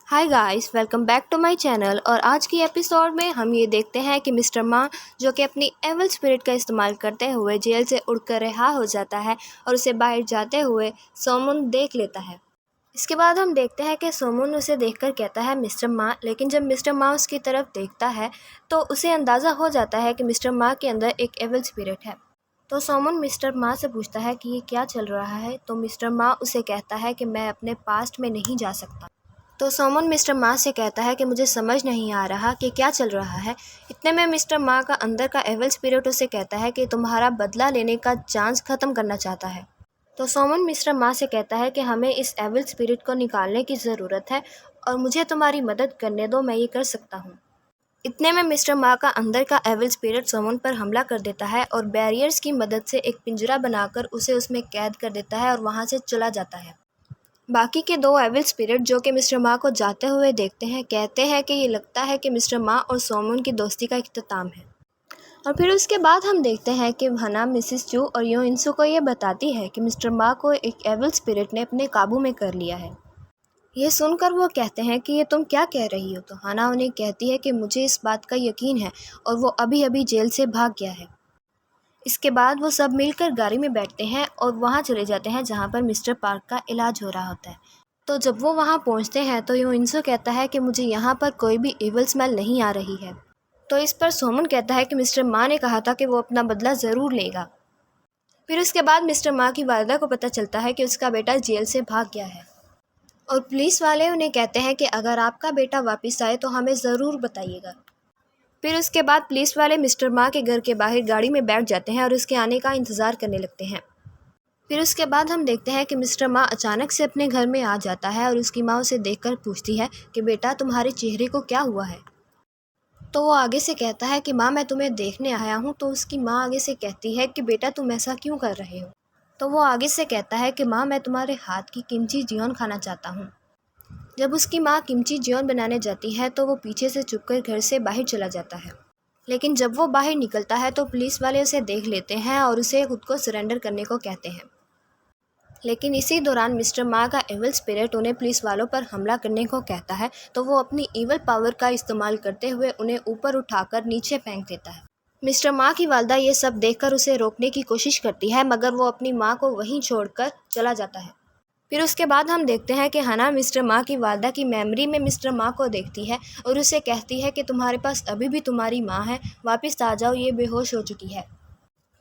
Hi guys, welcome back to my channel. और आज की एपिसोड में हम ये देखते हैं कि मिस्टर मा जो कि अपनी एविल स्पिरिट का इस्तेमाल करते हुए जेल से उड़कर रिहा हो जाता है और उसे बाहर जाते हुए सोमुन देख लेता है। इसके बाद हम देखते हैं कि सोमुन उसे देखकर कहता है मिस्टर मा, लेकिन जब मिस्टर मा उसकी तरफ देखता है तो उसे अंदाज़ा हो जाता है कि मिस्टर मा के अंदर एक एविल स्पिरिट है। तो सोमुन मिस्टर मा से पूछता है कि ये क्या चल रहा है। तो मिस्टर मा उसे कहता है कि मैं अपने पास्ट में नहीं जा सकता। तो सोमन मिस्टर मा से कहता है कि मुझे समझ नहीं आ रहा कि क्या चल रहा है। इतने में मिस्टर मा का अंदर का एविल स्पिरिट उसे कहता है कि तुम्हारा बदला लेने का चांस ख़त्म करना चाहता है। तो सोमन मिस्टर मा से कहता है कि हमें इस एविल स्पिरिट को निकालने की ज़रूरत है और मुझे तुम्हारी मदद करने दो, मैं ये कर सकता हूँ। इतने में मिस्टर मा का अंदर का एविल स्पिरिट सोमन पर हमला कर देता है और बैरियर्स की मदद से एक पिंजरा बनाकर उसे उसमें कैद कर देता है और वहाँ से चला जाता है। बाकी के दो एविल स्पिरिट जो कि मिस्टर मा को जाते हुए देखते हैं, कहते हैं कि ये लगता है कि मिस्टर मा और सोमुन की दोस्ती का इख्तिताम है। और फिर उसके बाद हम देखते हैं कि हना मिसिस चू और यो इंसू को ये बताती है कि मिस्टर मा को एक एविल स्पिरिट ने अपने काबू में कर लिया है। ये सुनकर वो कहते हैं कि ये तुम क्या कह रही हो। तो हना उन्हें कहती है कि मुझे इस बात का यकीन है और वो अभी अभी जेल से भाग गया है। इसके बाद वो सब मिलकर गाड़ी में बैठते हैं और वहाँ चले जाते हैं जहाँ पर मिस्टर पार्क का इलाज हो रहा होता है। तो जब वो वहाँ पहुँचते हैं तो यूं इंसो कहता है कि मुझे यहाँ पर कोई भी इविल स्मेल नहीं आ रही है। तो इस पर सोमन कहता है कि मिस्टर मा ने कहा था कि वो अपना बदला ज़रूर लेगा। फिर उसके बाद मिस्टर मा की वालिदा को पता चलता है कि उसका बेटा जेल से भाग गया है और पुलिस वाले उन्हें कहते हैं कि अगर आपका बेटा वापस आए तो हमें ज़रूर बताइएगा। फिर उसके बाद पुलिस वाले मिस्टर मा के घर के बाहर गाड़ी में बैठ जाते हैं और उसके आने का इंतज़ार करने लगते हैं। फिर उसके बाद हम देखते हैं कि मिस्टर मा अचानक से अपने घर में आ जाता है और उसकी माँ उसे देखकर पूछती है कि बेटा तुम्हारे चेहरे को क्या हुआ है। तो वो आगे से कहता है कि माँ मैं तुम्हें देखने आया हूँ। तो उसकी माँ आगे से कहती है कि बेटा तुम ऐसा क्यों कर रहे हो। तो वो आगे से कहता है कि माँ मैं तुम्हारे हाथ की किमची जियोन खाना चाहता हूँ। जब उसकी माँ किमची जियोन बनाने जाती है तो वो पीछे से छुपकर घर से बाहर चला जाता है। लेकिन जब वो बाहर निकलता है तो पुलिस वाले उसे देख लेते हैं और उसे खुद को सरेंडर करने को कहते हैं। लेकिन इसी दौरान मिस्टर मा का एविल स्पिरिट उन्हें पुलिस वालों पर हमला करने को कहता है। तो वो अपनी इविल पावर का इस्तेमाल करते हुए उन्हें ऊपर उठाकर नीचे फेंक देता है। मिस्टर मा की वालिदा ये सब देखकर उसे रोकने की कोशिश करती है, मगर वो अपनी माँ को वहीं छोड़कर चला जाता है। फिर उसके बाद हम देखते हैं कि हना मिस्टर मा की वालिदा की मेमोरी में मिस्टर मा को देखती है और उसे कहती है कि तुम्हारे पास अभी भी तुम्हारी माँ है, वापस आ जाओ, ये बेहोश हो चुकी है।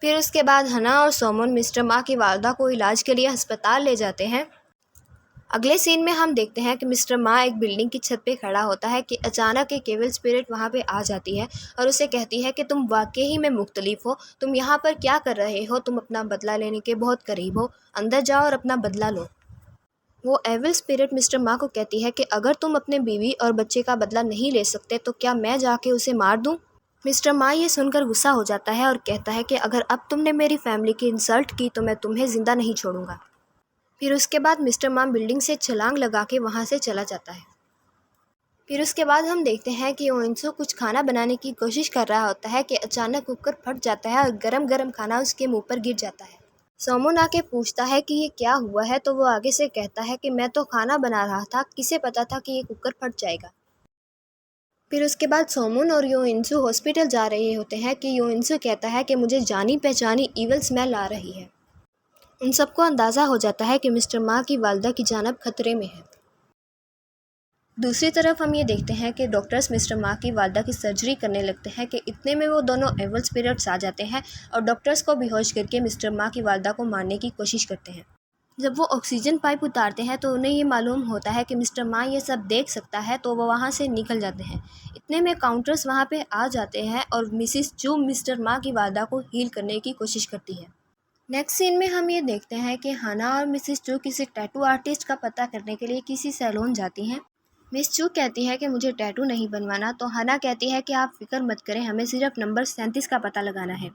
फिर उसके बाद हना और सोमन मिस्टर मा की वालिदा को इलाज के लिए अस्पताल ले जाते हैं। अगले सीन में हम देखते हैं कि मिस्टर मा एक बिल्डिंग की छत पे खड़ा होता है कि अचानक एक एविल स्पिरिट वहाँ पे आ जाती है और उसे कहती है कि तुम वाकई में मुख्तलिफ हो, तुम यहाँ पर क्या कर रहे हो, तुम अपना बदला लेने के बहुत करीब हो, अंदर जाओ और अपना बदला लो। वो एविल स्पिरिट मिस्टर मा को कहती है कि अगर तुम अपने बीवी और बच्चे का बदला नहीं ले सकते तो क्या मैं जाके उसे मार दूं। मिस्टर मा ये सुनकर गुस्सा हो जाता है और कहता है कि अगर अब तुमने मेरी फैमिली की इंसल्ट की तो मैं तुम्हें ज़िंदा नहीं छोड़ूंगा। फिर उसके बाद मिस्टर मा बिल्डिंग से छलांग लगा के वहाँ से चला जाता है। फिर उसके बाद हम देखते हैं कि ओइंसो कुछ खाना बनाने की कोशिश कर रहा होता है कि अचानक कुकर फट जाता है और गरम गरम खाना उसके मुंह पर गिर जाता है। सोमन आके पूछता है कि ये क्या हुआ है। तो वो आगे से कहता है कि मैं तो खाना बना रहा था, किसे पता था कि ये कुकर फट जाएगा। फिर उसके बाद सोमन और यो इंसू हॉस्पिटल जा रहे होते हैं कि यो इंसू कहता है कि मुझे जानी पहचानी ईवल स्मेल आ रही है। उन सबको अंदाज़ा हो जाता है कि मिस्टर मा की वालिदा की जानब खतरे में है। दूसरी तरफ हम ये देखते हैं कि डॉक्टर्स मिस्टर मा की वालिदा की सर्जरी करने लगते हैं कि इतने में वो दोनों एविल स्पिरिट्स आ जाते हैं और डॉक्टर्स को बेहोश करके मिस्टर मा की वालिदा को मारने की कोशिश करते हैं। जब वो ऑक्सीजन पाइप उतारते हैं तो उन्हें ये मालूम होता है कि मिस्टर मा ये सब देख सकता है, तो वो वहाँ से निकल जाते हैं। इतने में काउंटर्स वहाँ पे आ जाते हैं और मिसिस चू मिस्टर मा की वालिदा को हील करने की कोशिश करती है। नेक्स्ट सीन में हम ये देखते हैं कि हना और मिसिस चू किसी टैटू आर्टिस्ट का पता करने के लिए किसी सैलून जाती हैं। मिस चू कहती है कि मुझे टैटू नहीं बनवाना। तो हना कहती है कि आप फिक्र मत करें, हमें सिर्फ नंबर 37 का पता लगाना है,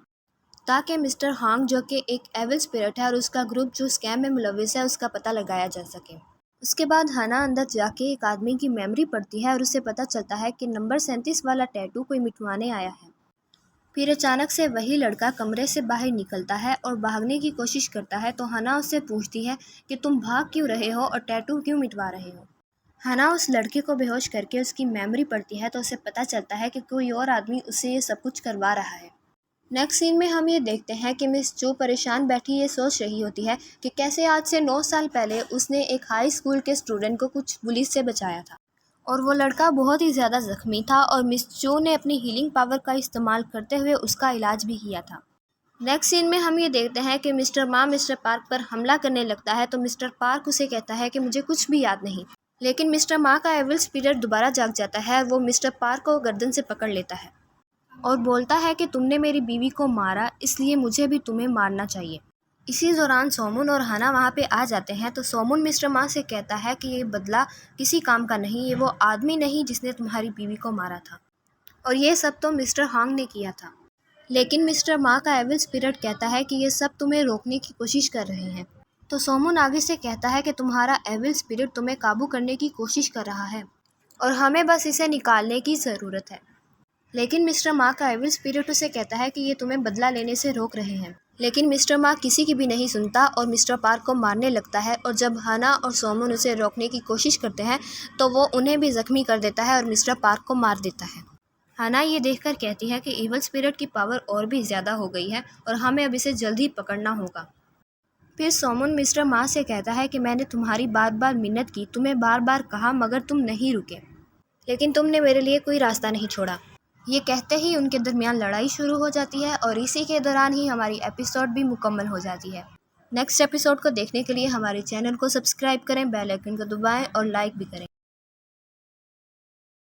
ताकि मिस्टर हांग जो कि एक एविल स्पिरिट है और उसका ग्रुप जो स्कैम में मुलविस है उसका पता लगाया जा सके। उसके बाद हना अंदर जाके एक आदमी की मेमोरी पढ़ती है और उसे पता चलता है कि नंबर 37 वाला टैटू कोई मिटवाने आया है। फिर अचानक से वही लड़का कमरे से बाहर निकलता है और भागने की कोशिश करता है। तो हना उससे पूछती है कि तुम भाग क्यों रहे हो और टैटू क्यों मिटवा रहे हो। हना उस लड़के को बेहोश करके उसकी मेमोरी पढ़ती है तो उसे पता चलता है कि कोई और आदमी उसे ये सब कुछ करवा रहा है। नेक्स्ट सीन में हम ये देखते हैं कि मिस जो परेशान बैठी ये सोच रही होती है कि कैसे आज से 9 साल पहले उसने एक हाई स्कूल के स्टूडेंट को कुछ बुली से बचाया था और वो लड़का बहुत ही ज़्यादा ज़ख्मी था और मिस जो ने अपनी हीलिंग पावर का इस्तेमाल करते हुए उसका इलाज भी किया था। नेक्स्ट सीन में हम ये देखते हैं कि मिस्टर मा मिस्टर पार्क पर हमला करने लगता है तो मिस्टर पार्क उसे कहता है कि मुझे कुछ भी याद नहीं, लेकिन मिस्टर मा का एविल स्पिरिट दोबारा जाग जाता है। वो मिस्टर पार्क को गर्दन से पकड़ लेता है और बोलता है कि तुमने मेरी बीवी को मारा, इसलिए मुझे भी तुम्हें मारना चाहिए। इसी दौरान सोमुन और हना वहाँ पे आ जाते हैं तो सोमुन मिस्टर मा से कहता है कि ये बदला किसी काम का नहीं, ये वो आदमी नहीं जिसने तुम्हारी बीवी को मारा था और ये सब तो मिस्टर हांग ने किया था। लेकिन मिस्टर मा का एविल स्पिरिट कहता है कि ये सब तुम्हें रोकने की कोशिश कर रहे हैं। तो सोमुन आगे से कहता है कि तुम्हारा एविल स्पिरिट तुम्हें काबू करने की कोशिश कर रहा है और हमें बस इसे निकालने की ज़रूरत है। लेकिन मिस्टर मा का एविल स्पिरिट उसे कहता है कि ये तुम्हें बदला लेने से रोक रहे हैं। लेकिन मिस्टर मा किसी की भी नहीं सुनता और मिस्टर पार्क को मारने लगता है और जब हना और सोमुन उसे रोकने की कोशिश करते हैं तो वो उन्हें भी ज़ख्मी कर देता है और मिस्टर पार्क को मार देता है। हना ये देखकर कहती है कि इवल स्पिरिट की पावर और भी ज़्यादा हो गई है और हमें अब इसे जल्द ही पकड़ना होगा। फिर सोमुन मिस्टर मा से कहता है कि मैंने तुम्हारी बार बार मिन्नत की, तुम्हें बार बार कहा, मगर तुम नहीं रुके, लेकिन तुमने मेरे लिए कोई रास्ता नहीं छोड़ा। ये कहते ही उनके दरमियान लड़ाई शुरू हो जाती है और इसी के दौरान ही हमारी एपिसोड भी मुकम्मल हो जाती है। नेक्स्ट एपिसोड को देखने के लिए हमारे चैनल को सब्सक्राइब करें, बेल आइकन को दबाएं और लाइक भी करें।